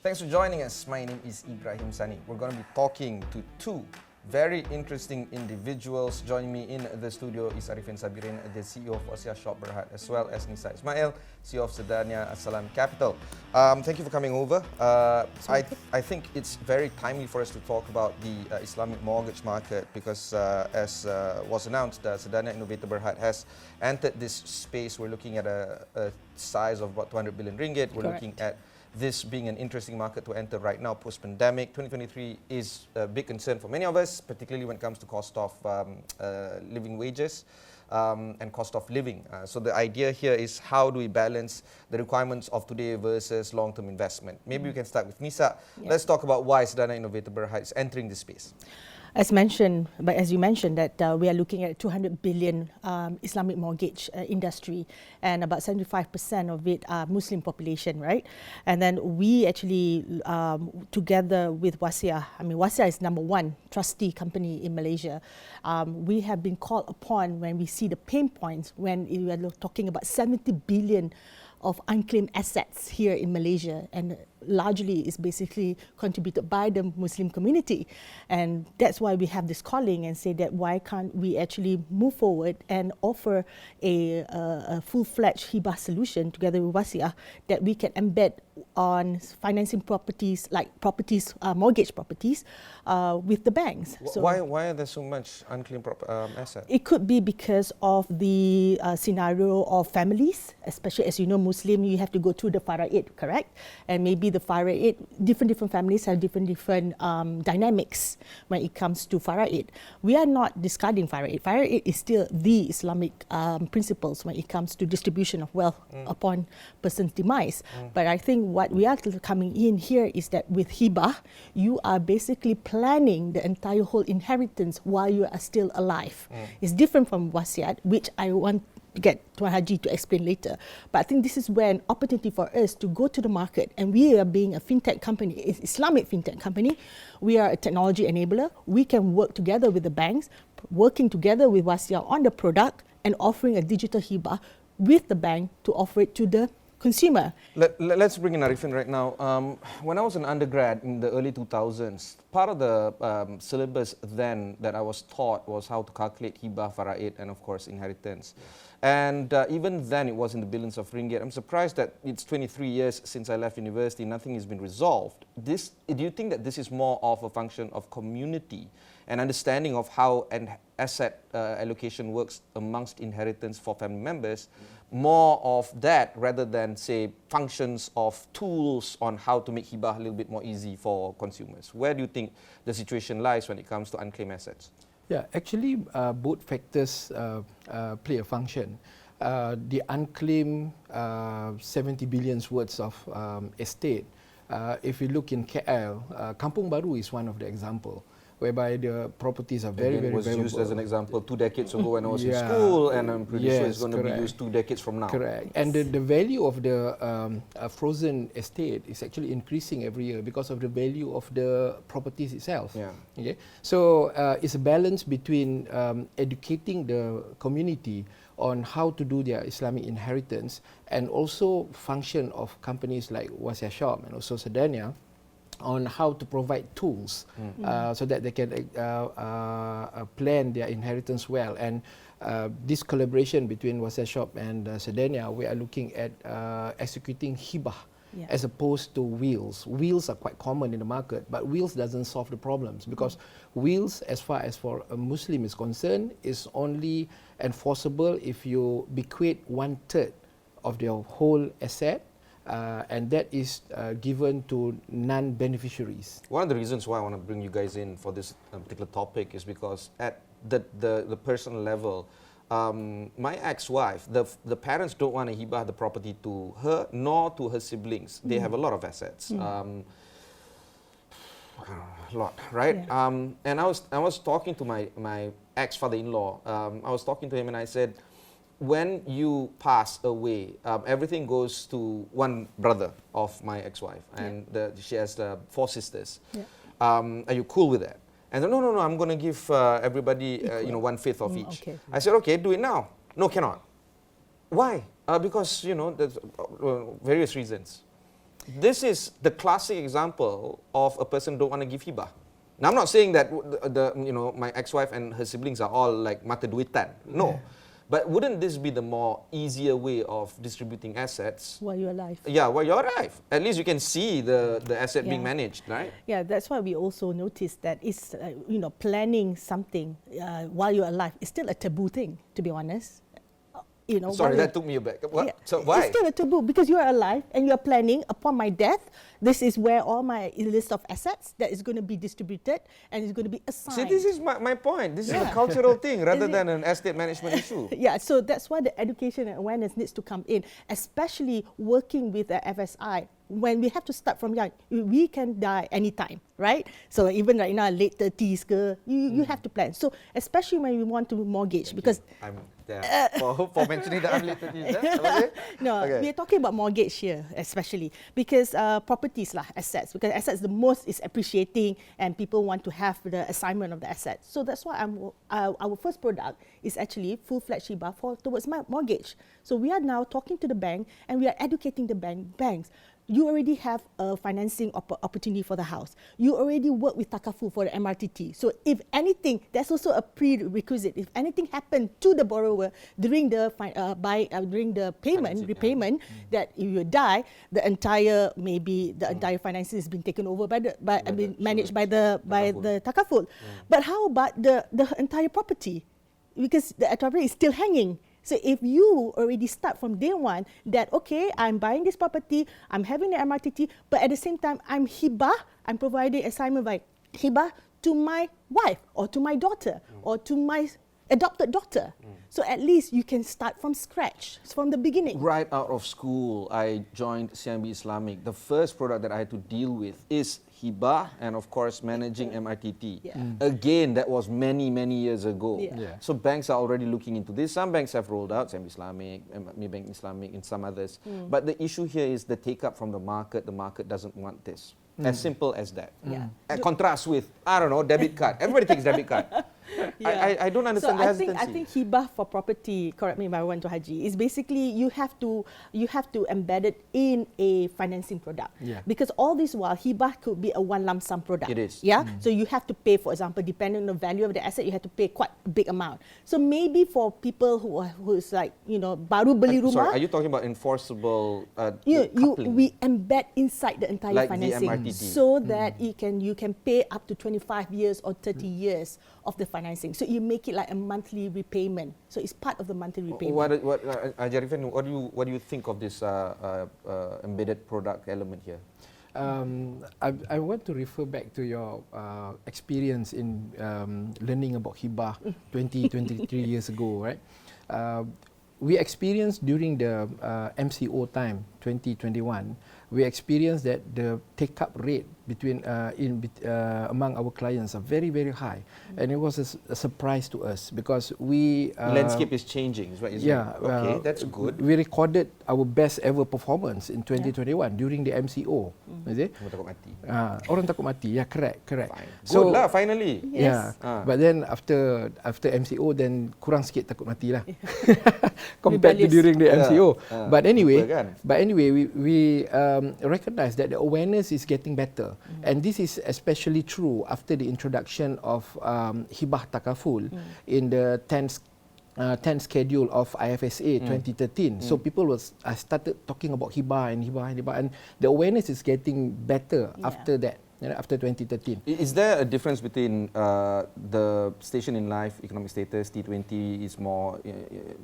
Thanks for joining us. My name is Ibrahim Sani. We're going to be talking to two very interesting individuals. Joining me in the studio is Ibrahim Sani, the CEO of Wasiyyah Shoppe Berhad, as well as Nisa Ismail, CEO of SEDANIA Salam Capital. Thank you for coming over. I think it's very timely for us to talk about the Islamic mortgage market because, as was announced, SEDANIA Innovator Berhad has entered this space. We're looking at a size of about 200 billion ringgit. We're Correct. looking at this being an interesting market to enter right now post-pandemic. 2023 is a big concern for many of us, particularly when it comes to cost of living wages and cost of living. So the idea here is how do we balance the requirements of today versus long-term investment? Maybe we can start with Nisa. Yeah. Let's talk about why SEDANIA Innovator Berhad is entering this space. As you mentioned, that we are looking at 200 billion Islamic mortgage industry, and about 75% of it are Muslim population, right? And then we actually, together with Wasiyyah, Wasiyyah is #1 trustee company in Malaysia. We have been called upon when we see the pain points when we are talking about 70 billion of unclaimed assets here in Malaysia, and largely is basically contributed by the Muslim community. And that's why we have this calling and say that why can't we actually move forward and offer a full-fledged hibah solution together with Wasiyyah that we can embed on financing properties like mortgage properties with the banks. So why are there so much unclaimed assets? It could be because of the scenario of families, especially as you know, Muslim, you have to go through the faraid, correct? And maybe the faraid, different families have different dynamics when it comes to faraid. We are not discarding faraid. Faraid is still the Islamic principles when it comes to distribution of wealth upon person's demise. But I think what we are coming in here is that with hibah, you are basically planning the entire whole inheritance while you are still alive. It's different from wasiat, which I want to get Tuan Haji to explain later. But I think this is where an opportunity for us to go to the market, and we are being a fintech company, it's Islamic fintech company. We are a technology enabler. We can work together with the banks, working together with Wasiyyah on the product and offering a digital hibah with the bank to offer it to the consumer. Let's bring in Arifin right now. When I was an undergrad in the early 2000s, part of the syllabus then that I was taught was how to calculate hibah, faraid, and of course inheritance. And even then it was in the billions of ringgit. I'm surprised that it's 23 years since I left university, nothing has been resolved. Do you think that this is more of a function of community and understanding of how an asset allocation works amongst inheritance for family members, more of that rather than, say, functions of tools on how to make hibah a little bit more easy for consumers? Where do you think the situation lies when it comes to unclaimed assets? Yeah, actually, both factors play a function. The unclaimed 70 billions worth of estate, if you look in KL, Kampung Baru is one of the example, whereby the properties are very was valuable. used as an example 2 decades ago when I was in school, and I'm pretty sure it's going to be used 2 decades from now. Correct. And the value of the frozen estate is actually increasing every year because of the value of the properties itself. Yeah. Okay. So it's a balance between educating the community on how to do their Islamic inheritance, and also function of companies like Wasiyyah Shoppe and also SEDANIA on how to provide tools so that they can plan their inheritance well. And this collaboration between Wasiyyah Shoppe and SEDANIA, we are looking at executing hibah as opposed to wills. Wills are quite common in the market, but wills doesn't solve the problems, because wills, as far as for a Muslim is concerned, is only enforceable if you bequeath 1/3 of their whole asset, and that is given to non-beneficiaries. One of the reasons why I want to bring you guys in for this particular topic is because at the personal level, my ex-wife, the parents don't want to hibah the property to her nor to her siblings. They have a lot of assets. A lot, right? Yeah. And I was talking to my ex-father-in-law. I was talking to him and I said, when you pass away, everything goes to one brother of my ex-wife, and she has 4 sisters. Yeah. Are you cool with that? And no, I'm going to give everybody 1/5 of each. Okay. I said, okay, do it now. No, cannot. Why? Because there's various reasons. this is the classic example of a person don't want to give hibah. Now, I'm not saying that my ex-wife and her siblings are all like mata duitan. No. But wouldn't this be the more easier way of distributing assets? While you're alive. Yeah, while you're alive. At least you can see the asset being managed, right? Yeah, that's why we also noticed that it's, planning something while you're alive is still a taboo thing, to be honest. Sorry, that took me aback. What? Yeah, So why? It's still a taboo because you are alive and you are planning upon my death. This is where all my list of assets that is going to be distributed and is going to be assigned. See, this is my point. This is a cultural thing rather than an estate management issue. Yeah, so that's why the education and awareness needs to come in, especially working with the FSI. When we have to start from young, we can die anytime, right? So even right now, late 30s, you have to plan. So especially when we want to mortgage, because I'm there for mentioning that I'm late 30s. No, we are talking about mortgage here, especially because properties lah, assets. Because assets, the most is appreciating, and people want to have the assignment of the assets. So that's why our first product is actually full-fledged hibah towards my mortgage. So we are now talking to the bank, and we are educating the banks. You already have a financing opportunity for the house. You already work with Takaful for the MRTT. So if anything, that's also a prerequisite. If anything happened to the borrower during the repayment, that if you die, the entire financing has been taken over managed by the Takaful. But how about the entire property? Because the property is still hanging. So if you already start from day one that, okay, I'm buying this property, I'm having the MRTT, but at the same time, I'm providing assignment by hibah to my wife or to my daughter or to my adopted daughter. So at least you can start from scratch, from the beginning. Right out of school, I joined CIMB Islamic. The first product that I had to deal with is hibah and of course managing MRTT. Again, that was many years ago. So banks are already looking into this. Some banks have rolled out, CIMB Islamic, Maybank Islamic, and some others. But the issue here is the take-up from the market. The market doesn't want this. As simple as that. Contrast with, I don't know, debit card. Everybody takes debit card. I don't understand the hesitancy. I think hibah for property, correct me if I went to Haji, is basically you have to embed it in a financing product. Because all this while hibah could be a one lump sum product. It is. So you have to pay, for example, depending on the value of the asset, you have to pay quite a big amount. So maybe for people who's like, baru beli rumah. Sorry, are you talking about enforceable we embed inside the entire like financing the MRTT. so that you can pay up to 25 years or 30 years of the financing. So you make it like a monthly repayment. So it's part of the monthly repayment. Arifin, what do you think of this embedded product element here? I want to refer back to your experience in learning about hibah 23 years ago, right? We experienced during the MCO time, 2021, we experienced that the take-up rate among our clients are very high, and it was a surprise to us because we landscape is changing, is what you said. Okay, that's good. We recorded our best ever performance in 2021 during the MCO. Is it? Orang takut mati. Orang takut mati. Yeah, correct. Fine. So, good lah, finally. Yes. But then after MCO, then kurang sikit takut mati lah. Compared to during the MCO. But anyway, we recognize that the awareness is getting better. And this is especially true after the introduction of hibah takaful in the 10th schedule of IFSA 2013. So people started talking about hibah, and the awareness is getting better after that. After 2013. Is there a difference between the station in life, economic status, T20 is more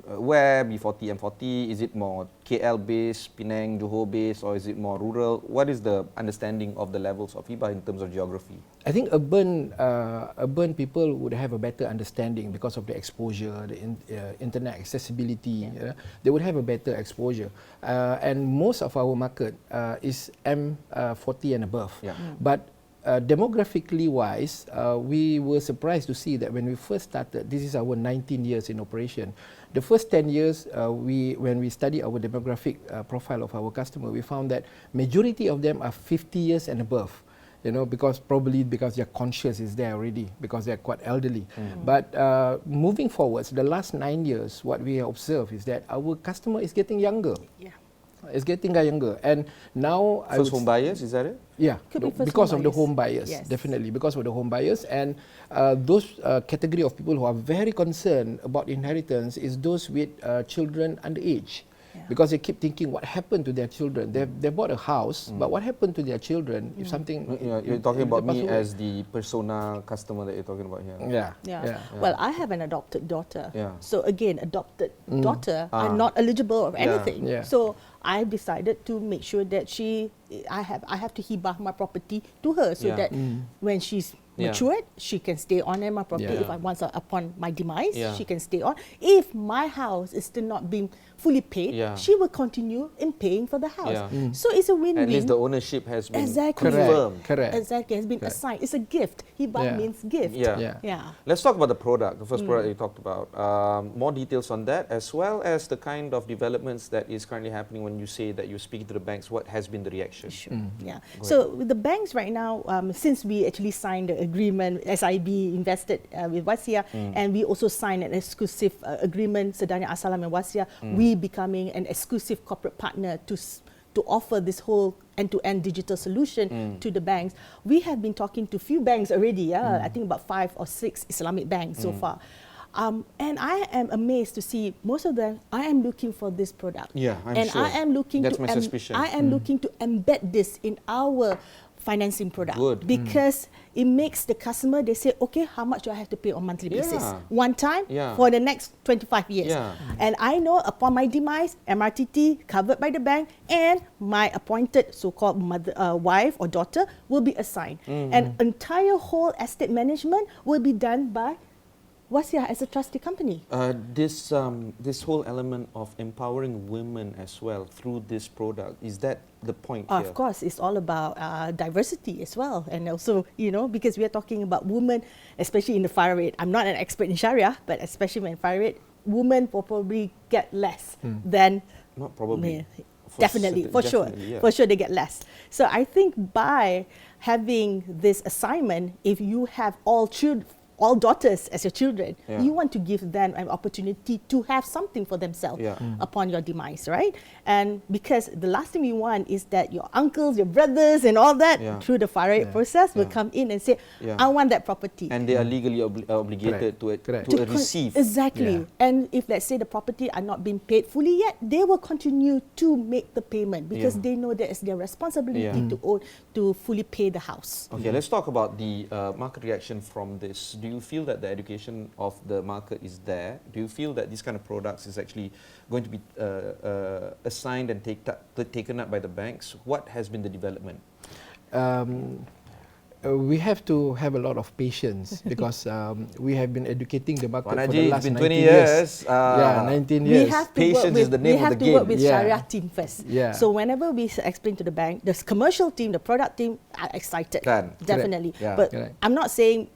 aware, B40, M40? Is it more KL based, Penang, Johor based, or is it more rural? What is the understanding of the levels of hibah in terms of geography? I think urban people would have a better understanding because of the exposure, the internet accessibility. They would have a better exposure. And most of our market is M40 and above. But demographically wise, we were surprised to see that when we first started, this is our 19 years in operation, the first 10 years, when we study our demographic profile of our customer, we found that majority of them are 50 years and above. Because their conscience is there already, because they're quite elderly. But moving forwards, the last 9 years, what we observe is that our customer is getting younger. It's getting younger. And now I First would home buyers, is that it? Yeah, Could be first because home of the buyers. home buyers, Yes. definitely because of the home buyers, and those category of people who are very concerned about inheritance is those with children underage. Yeah. Because they keep thinking what happened to their children. They bought a house, but what happened to their children if something? You're talking if about they pass me away? as the persona customer that you're talking about here. Yeah. Yeah. Well, I have an adopted daughter. Yeah. So again, adopted daughter are Ah. not eligible of Yeah. anything. Yeah. So I decided to make sure that I have to hibah my property to her so Yeah. that when she's Yeah. matured, she can stay on in my property. Yeah. If I once upon my demise, Yeah. she can stay on. If my house is still not being fully paid, Yeah. she will continue in paying for the house. Yeah. So it's a win-win. At least the ownership has been Exactly. confirmed. Correct. Exactly, has been Correct. assigned. It's a gift. Hibah Yeah. means gift. Yeah. Yeah. Yeah. Let's talk about the product, the first product you talked about. More details on that, as well as the kind of developments that is currently happening when you say that you're speaking to the banks. What has been the reaction? Sure. Yeah. Go So with the banks right now, since we actually signed the agreement, SIB invested with Wasiyyah, and we also signed an exclusive agreement, SEDANIA Salam and Wasiyyah, we becoming an exclusive corporate partner to offer this whole end-to-end digital solution to the banks. We have been talking to few banks already. I think about 5 or 6 Islamic banks so far. And I am amazed to see most of them. I am looking for this product. Yeah, I'm and sure. I am looking That's to my suspicion. I am looking to embed this in our financing product. Good. Because it makes the customer, they say, okay, how much do I have to pay on monthly basis? Yeah. One time Yeah. for the next 25 years. Yeah. And I know upon my demise, MRTT covered by the bank, and my appointed so-called mother, wife or daughter will be assigned. And entire whole estate management will be done by Wasiyyah as a trustee company. This whole element of empowering women as well through this product, is that the point here? Of course, it's all about diversity as well. And also, because we are talking about women, especially in the fire rate. I'm not an expert in Sharia, but especially in fire rate, women will probably get less than Not probably. Definitely, for sure. Definitely, yeah. For sure they get less. So I think by having this assignment, if you have all daughters as your children, Yeah. you want to give them an opportunity to have something for themselves Yeah. upon your demise, right? And because the last thing we want is that your uncles, your brothers and all that Yeah. through the fire process will come in and say, Yeah. I want that property. And they are legally obligated Correct. to receive. Exactly. Yeah. And if let's say the property are not being paid fully yet, they will continue to make the payment because Yeah. they know that it's their responsibility Yeah. to fully pay the house. Okay, let's talk about the market reaction from this. Do you feel that the education of the market is there? Do you feel that these kind of products is actually going to be assigned and taken up by the banks? What has been the development? We have to have a lot of patience because we have been educating the market Wan for Haji, the it's last been 19 20 years. 19 We years. have to Patience work with, is the name we of have the to work game. with Yeah. Sharia team first. Yeah. So whenever we explain to the bank, the commercial team, the product team are excited. Kan? Definitely. Yeah. But Correct. I'm not saying,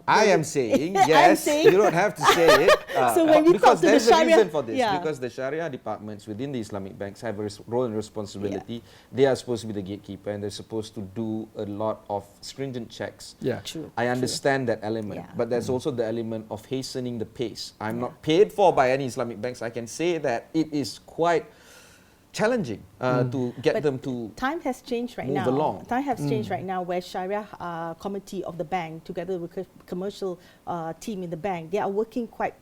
I am saying, I'm yes, saying- you don't have to say it. So when we because talk to the there's a Sharia- reason for this. yeah. Because the Sharia departments within the Islamic banks have a role and responsibility. They are supposed to be the gatekeeper and they're supposed to do a lot of stringent checks. Yeah. True. I understand that element, Yeah. but there's also the element of hastening the pace. I'm not paid for by any Islamic banks. I can say that it is quite challenging to get But them to time has changed right move now. along. Time has changed right now where Sharia committee of the bank together with commercial team in the bank, they are working quite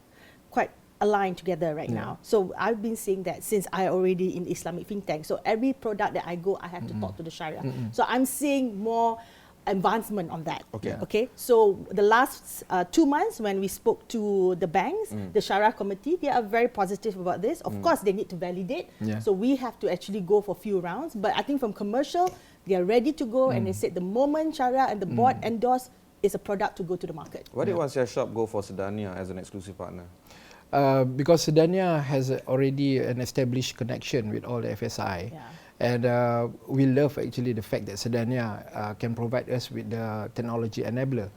aligned together right now. So I've been seeing that since I already in Islamic fintech. So every product that I go, I have to talk to the Sharia. So I'm seeing more advancement on that. Okay. Okay. So the last 2 months when we spoke to the banks, the Sharia committee, they are very positive about this. Of course, they need to validate. Yeah. So we have to actually go for a few rounds. But I think from commercial, they are ready to go. And they said the moment Sharia and the board endorse, is a product to go to the market. Why did Wasiyyah Shoppe go for SEDANIA as an exclusive partner? Because SEDANIA has already an established connection with all the FSI. Yeah. And we love actually the fact that SEDANIA can provide us with the technology enabler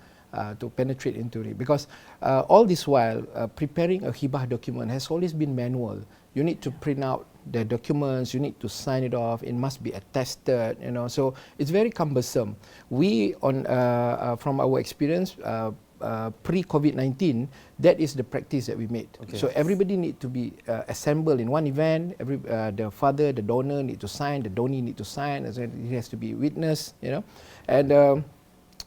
to penetrate into it. Because all this while, preparing a hibah document has always been manual. You need to print out the documents, you need to sign it off, it must be attested, so it's very cumbersome. We, from our experience, pre-COVID-19, that is the practice that we made. Okay. So everybody need to be assembled in one event. The father, the donor need to sign, the donee need to sign, and it has to be witnessed, you know. And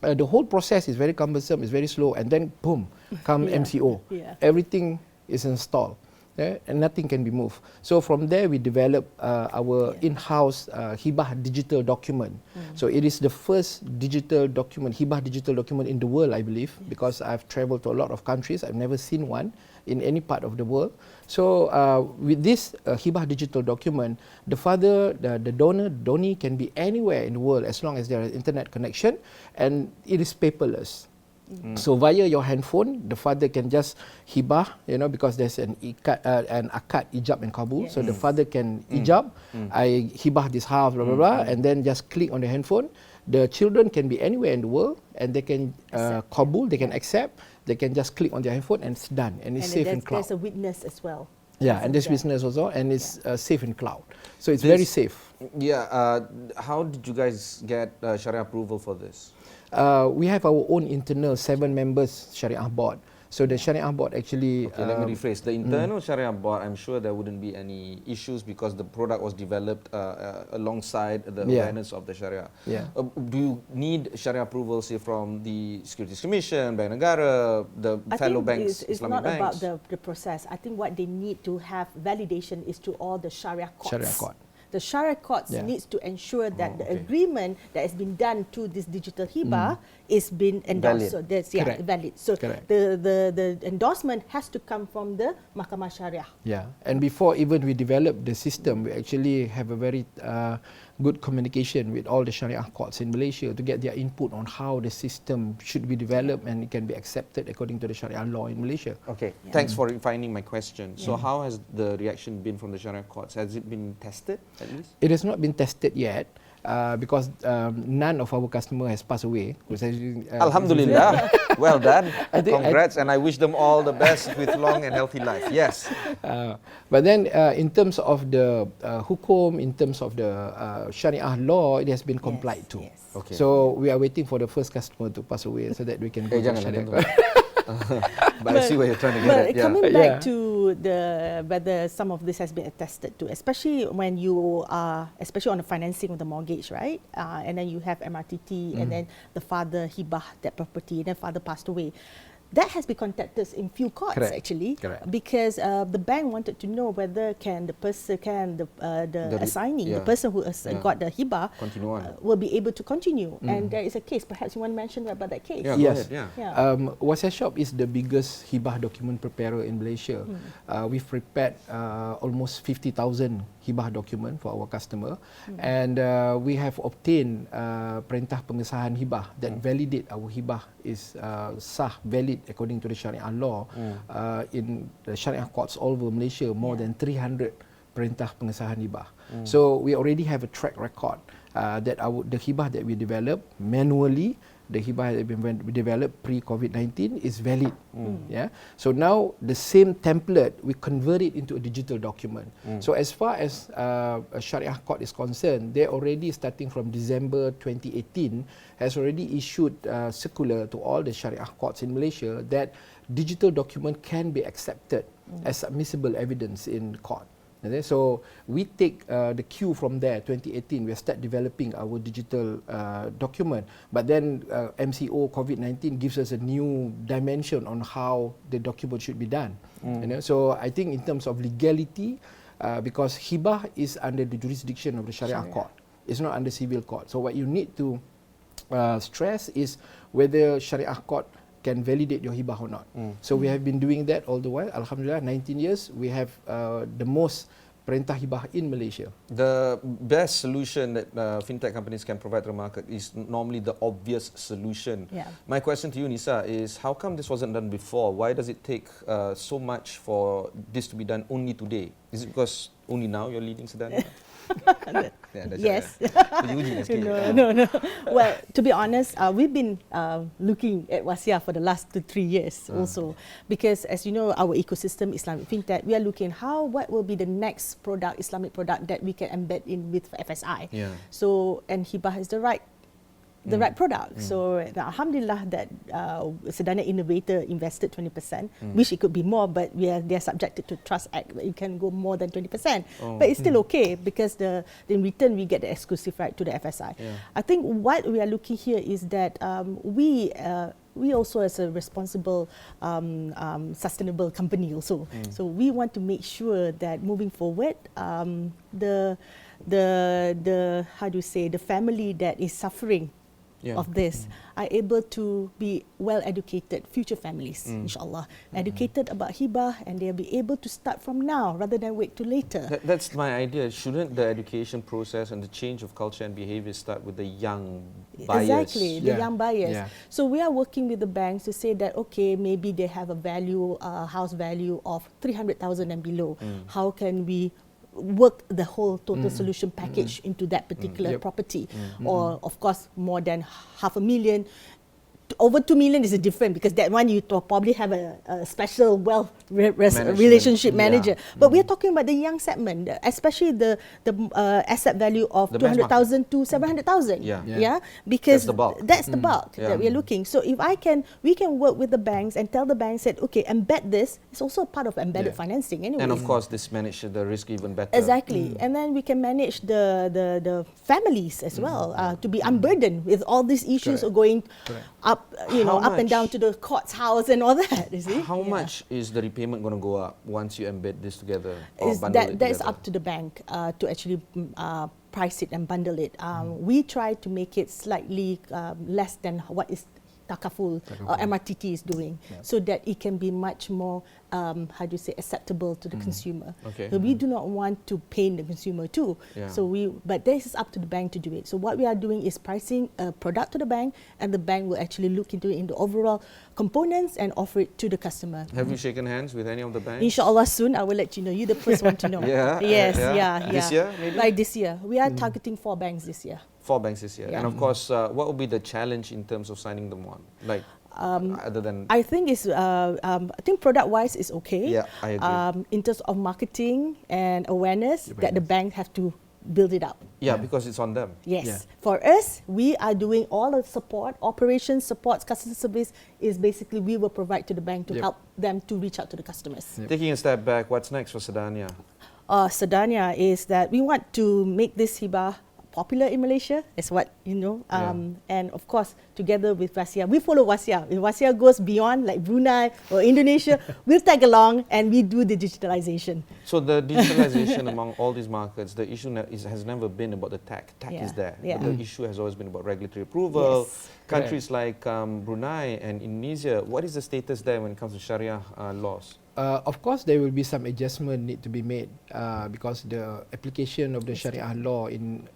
the whole process is very cumbersome, it's very slow, and then boom, come MCO. Yeah. Everything is installed. And nothing can be moved. So from there we developed our in-house hibah digital document. So it is the first digital document, hibah digital document in the world, I believe, because I've traveled to a lot of countries. I've never seen one in any part of the world. So with this hibah digital document, the father, the donor, donee can be anywhere in the world as long as there is internet connection, and it is paperless. So via your handphone, the father can just hibah, you know, because there's an akad, ijab and kabul. So the father can ijab, I hibah this house, blah blah blah, and then just click on the handphone. The children can be anywhere in the world, and they can kabul, they can accept, they can just click on their handphone, and it's done, and it's safe in cloud. There's a witness as well. Yeah, and there's business also, and it's safe in cloud. So it's very safe. Yeah. How did you guys get Sharia approval for this? We have our own internal 7 members Shariah board. So the Shariah board actually... Okay, let me rephrase. The internal Sharia board, I'm sure there wouldn't be any issues because the product was developed alongside the awareness of the Sharia. Yeah. Do you need Sharia approval, say, from the Securities Commission, Bank Negara, the fellow banks, it's Islamic not banks? about the process. I think what they need to have validation is to all the Sharia courts. Sharia court. The Sharia courts needs to ensure that the agreement that has been done to this digital hibah is been endorsed. Valid. So that's valid. So the endorsement has to come from the Mahkamah Syariah. Yeah, and before even we develop the system, we actually have a very good communication with all the Sharia courts in Malaysia to get their input on how the system should be developed and it can be accepted according to the Sharia law in Malaysia. Okay, thanks for refining my question. So how has the reaction been from the Sharia courts? Has it been tested at least? It has not been tested yet. Because none of our customer has passed away. Alhamdulillah, well done. Congrats, and I wish them all the best with long and healthy life. Yes. But then in terms of the hukum, in terms of the Sharia law, it has been complied to. Yes. Okay. So we are waiting for the first custour to pass away so that we can go to Sharia. But I see where you're trying to get at. Coming back to the whether some of this has been attested to, especially when you are, especially on the financing of the mortgage, right? And then you have MRTT, and then the father hibah that property, and then father passed away. That has been contacted in few courts actually, because the bank wanted to know whether can the person, the assignee, the person who got the hibah, will be able to continue. And there is a case. Perhaps you want to mention about that case. Yeah, yes. go ahead. Wasiyyah Shoppe is the biggest hibah document preparer in Malaysia. We've prepared almost 50,000 hibah document for our customer, and we have obtained perintah pengesahan hibah that validate our hibah is sah, valid according to the Sharia law. In the Sharia courts all over Malaysia, more than 300 perintah pengesahan hibah. So we already have a track record that the hibah that we develop manually, the hibah that we developed pre-COVID-19 is valid. Yeah. So now the same template, we convert it into a digital document. So as far as a Sharia court is concerned, they already starting from December 2018 has already issued circular to all the Sharia courts in Malaysia that digital document can be accepted as admissible evidence in court. Okay, so we take the cue from there, 2018, we start developing our digital document. But then MCO, COVID-19 gives us a new dimension on how the document should be done. You know? So I think in terms of legality, because hibah is under the jurisdiction of the Sharia court, it's not under civil court. So what you need to stress is whether Sharia court can validate your hibah or not. So we have been doing that all the while. Alhamdulillah, 19 years, we have the most perintah hibah in Malaysia. The best solution that fintech companies can provide to the market is normally the obvious solution. My question to you, Nisa, is how come this wasn't done before? Why does it take so much for this to be done only today? Is it because only now you're leading SEDANIA? Yes. No. Well, to be honest, we've been looking at Wasiyyah for the last 2-3 years also, because as you know, our ecosystem, Islamic fintech, we are looking what will be the next product, Islamic product that we can embed in with FSI. So, and hibah is the right the right product. So alhamdulillah that SEDANIA Innovator invested 20%. Wish it could be more, but they're subjected to Trust Act. But you can go more than 20%. But it's still okay because in return we get the exclusive right to the FSI. I think what we are looking here is that we also, as a responsible, sustainable company also, so we want to make sure that moving forward, the how do you say, the family that is suffering of this are able to be well educated, future families, inshallah, educated about hibah, and they'll be able to start from now rather than wait till later. That's my idea. Shouldn't the education process and the change of culture and behavior start with the young buyers? Exactly, the young buyers. So we are working with the banks to say that, okay, maybe they have a value, house value of 300,000 and below. How can we work the whole total solution package into that particular property? Or of course more than $500,000, over 2 million is a different, because that one you probably have a special wealth relationship manager. But we are talking about the young segment, especially the asset value of 200,000 to 700,000. Because that's the bulk that we are looking. So if we can work with the banks and tell the banks that, okay, embed this. It's also a part of embedded financing anyway. And of course, this manage the risk even better. Exactly, and then we can manage the families as well to be unburdened with all these issues of going up, up and down to the court's house and all that. You see? How much is the repayment going to go up once you embed this together? That's up to the bank to actually price it and bundle it. We try to make it slightly less than what is Takaful or MRTT is doing, so that it can be much more, acceptable to the consumer. So we do not want to pain the consumer too. But this is up to the bank to do it. So what we are doing is pricing a product to the bank, and the bank will actually look into it in the overall components and offer it to the customer. Have you shaken hands with any of the banks? Inshallah soon, I will let you know. You're the first one to know. This year, maybe? Like this year. We are targeting 4 banks this year. 4 banks this year. And of course, what will be the challenge in terms of signing them on? Like, other than... I think product-wise is okay. Yeah, I agree. In terms of marketing and awareness, that the bank have to build it up. Yeah, because it's on them. Yes. For us, we are doing all the support, operations, support, customer service is basically we will provide to the bank to help them to reach out to the customers. Taking a step back, what's next for SEDANIA? SEDANIA is that we want to make this hibah popular in Malaysia, is what you know, and of course together with Wasiyyah, we follow Wasiyyah. If Wasiyyah goes beyond, like Brunei or Indonesia, we'll tag along and we do the digitalization. So the digitalization among all these markets, the issue has never been about the tech. Tech is there, but the issue has always been about regulatory approval. Countries like Brunei and Indonesia, what is the status there when it comes to Sharia laws? Of course, there will be some adjustment need to be made because the application of the Sharia law in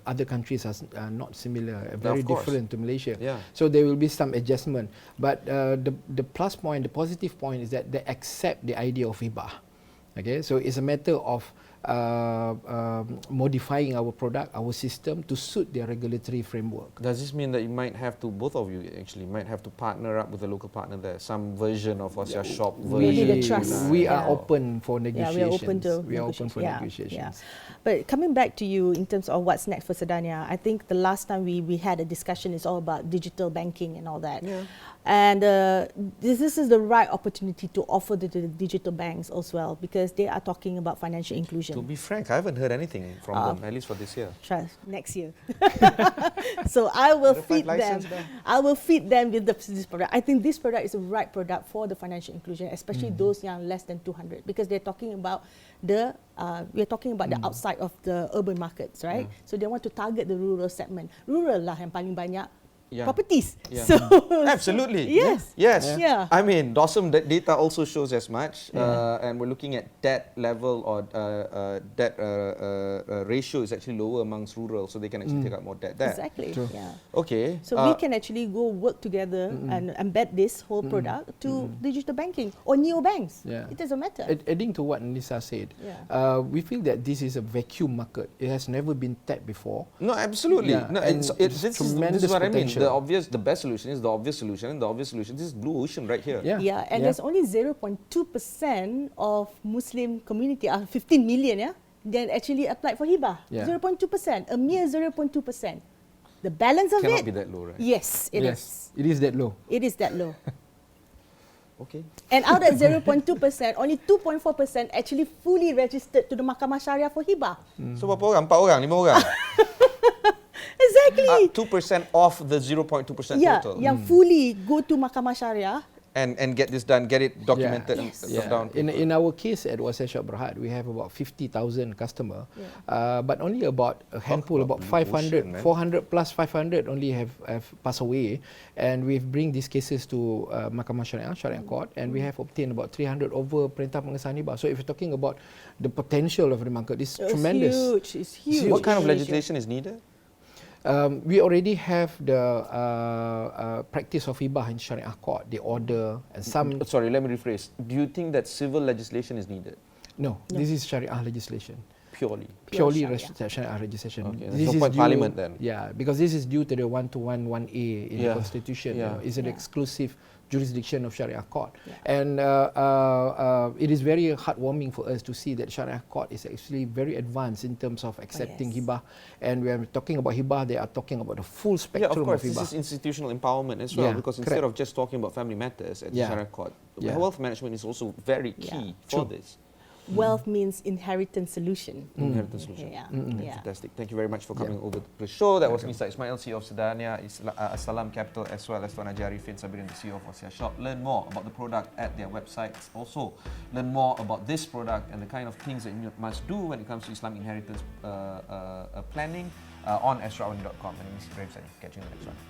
other countries are not similar, very different to Malaysia. So there will be some adjustment. But the plus point, the positive point is that they accept the idea of hibah. Okay, so it's a matter of modifying our product, our system to suit their regulatory framework. Does this mean that you might have to, both of you actually, might have to partner up with a local partner there, some version of Wasiyyah Shoppe version? We are open for negotiations. We are open to negotiations. But coming back to you in terms of what's next for SEDANIA, I think the last time we had a discussion is all about digital banking and all that. And this is the right opportunity to offer the digital banks as well, because they are talking about financial inclusion. To be frank, I haven't heard anything from them, at least for this year. Next year. So I will feed them. I will feed them with this product. I think this product is the right product for the financial inclusion, especially those young less than 200, because they're talking about the outside of the urban markets, right? So they want to target the rural segment. Rural lah yang paling banyak properties. So absolutely. Yes. I mean, DOSM data also shows as much, and we're looking at debt level or debt ratio is actually lower amongst rural, so they can actually take out more debt there. Exactly. Okay. So we can actually go work together and embed this whole product to digital banking or neobanks. It doesn't matter. Adding to what Nisa said, we feel that this is a vacuum market. It has never been tapped before. No, absolutely. No, this is what I mean. The best solution is the obvious solution, and the obvious solution is blue ocean right here. And there's only 0.2% of Muslim community, 15 million, that actually applied for hibah. 0.2%, a mere 0.2%. The balance of Cannot it, be that low, right? yes, it is. It is that low. It is that low. Okay. And out of 0.2%, only 2.4% actually fully registered to the Mahkamah Syariah for hibah. So berapa orang? 4 orang, 5 orang? Exactly. 2% off the 0.2% Yeah, total. yang fully go to Mahkamah Syariah. And get this done, get it documented and Yes. put down. In our case at Wasiyyah Shoppe Berhad, we have about 50,000 customer, but only about a handful, about 500, 400 plus 500 only have passed away, and we've bring these cases to Mahkamah Syariah Court, and we have obtained about 300 over perintah pengesahan hibah. So if you're talking about the potential of the market, it's tremendous. It's huge. What kind of legislation is needed? We already have the practice of hibah in Syariah Court, the order and some. Sorry, let me rephrase. Do you think that civil legislation is needed? No, this is Syariah legislation. Purely. Purely Sharia. Syariah legislation. Okay, there's no point Parliament then. Yeah, because this is due to the 121 1A in the Constitution. Yeah. You know, it's an Yeah. exclusive jurisdiction of Syariah Court, Yeah. and it is very heartwarming for us to see that Syariah Court is actually very advanced in terms of accepting yes. hibah. And when we're talking about hibah, they are talking about the full Yeah, of spectrum course. of hibah. This is institutional empowerment as well, Yeah, because instead correct. of just talking about family matters at the Yeah. Sharia Court, Yeah. wealth management is also very key for True. this. Wealth means inheritance solution. Inheritance solution. Yeah. Yeah. Fantastic. Thank you very much for coming over to the show. That was Mr. Ismail, CEO of SEDANIA, Salam Capital, as well as Tuan Haji Arifin Sabirin, the CEO of Wasiyyah Shoppe. Learn more about the product at their websites. Also, learn more about this product and the kind of things that you must do when it comes to Islamic inheritance planning on AstroAwani.com. My name is Ibrahim Sani. Catch you in the next one.